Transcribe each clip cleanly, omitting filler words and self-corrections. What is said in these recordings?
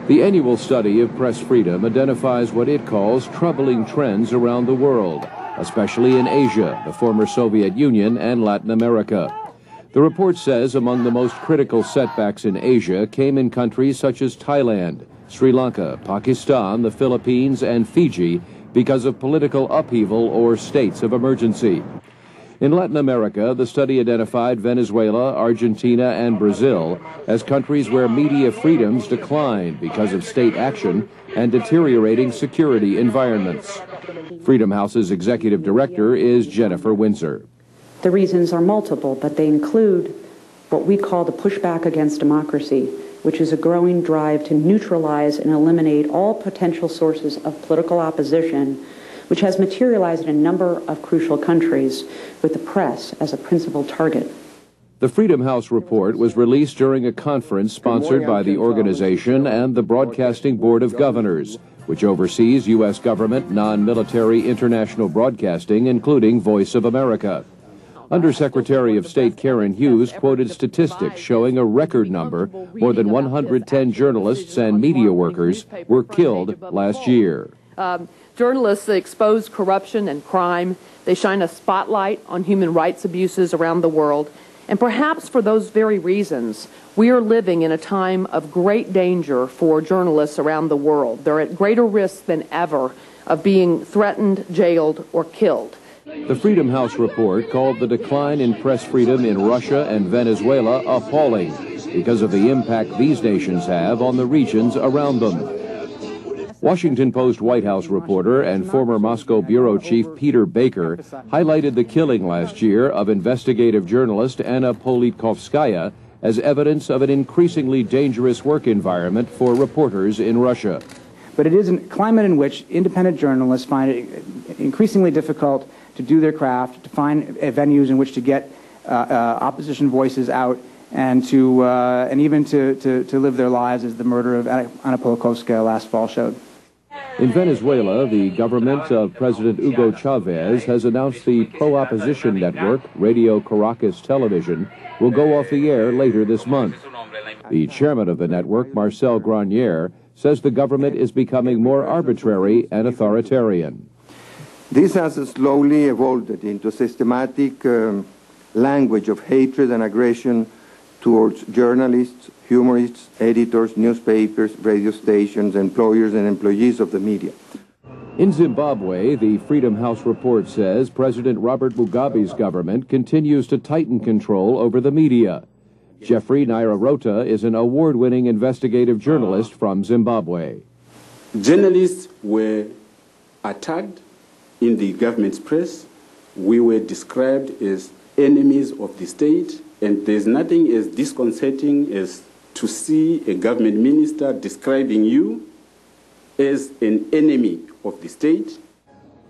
The annual study of press freedom identifies what it calls troubling trends around the world, especially in Asia, the former Soviet Union, and Latin America. The report says among the most critical setbacks in Asia came in countries such as Thailand, Sri Lanka, Pakistan, the Philippines, and Fiji because of political upheaval or states of emergency. In Latin America, the study identified Venezuela, Argentina, and Brazil as countries where media freedoms declined because of state action and deteriorating security environments. Freedom House's executive director is Jennifer Windsor. The reasons are multiple, but they include what we call the pushback against democracy, which is a growing drive to neutralize and eliminate all potential sources of political opposition, which has materialized in a number of crucial countries, with the press as a principal target. The Freedom House report was released during a conference sponsored by the organization and the Broadcasting Board of Governors, which oversees U.S. government non-military international broadcasting, including Voice of America. Undersecretary of State Karen Hughes quoted statistics showing a record number, more than 110 journalists and media workers were killed last year. Journalists expose corruption and crime. They shine a spotlight on human rights abuses around the world. And perhaps for those very reasons, we are living in a time of great danger for journalists around the world. They're at greater risk than ever of being threatened, jailed, or killed. The Freedom House report called the decline in press freedom in Russia and Venezuela appalling because of the impact these nations have on the regions around them. Washington Post White House reporter and former Moscow bureau chief Peter Baker highlighted the killing last year of investigative journalist Anna Politkovskaya as evidence of an increasingly dangerous work environment for reporters in Russia. But it is a climate in which independent journalists find it increasingly difficult to do their craft, to find venues in which to get opposition voices out, and even to live their lives, as the murder of Anna Politkovskaya last fall showed. In Venezuela, the government of President Hugo Chavez has announced the pro-opposition network, Radio Caracas Television, will go off the air later this month. The chairman of the network, Marcel Granier, says the government is becoming more arbitrary and authoritarian. This has slowly evolved into systematic language of hatred and aggression towards journalists, humorists, editors, newspapers, radio stations, employers and employees of the media. In Zimbabwe, the Freedom House report says President Robert Mugabe's government continues to tighten control over the media. Jeffrey Nairarota is an award-winning investigative journalist from Zimbabwe. Journalists were attacked in the government's press. We were described as enemies of the state, and there's nothing as disconcerting as to see a government minister describing you as an enemy of the state.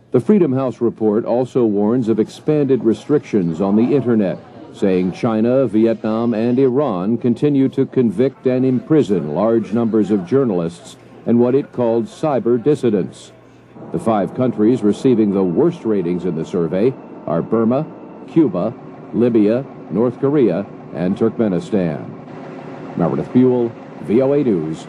The Freedom House report also warns of expanded restrictions on the Internet, saying China, Vietnam, and Iran continue to convict and imprison large numbers of journalists and what it called cyber dissidents. The 5 countries receiving the worst ratings in the survey are Burma, Cuba, Libya, North Korea, and Turkmenistan. Meredith Buell, VOA News,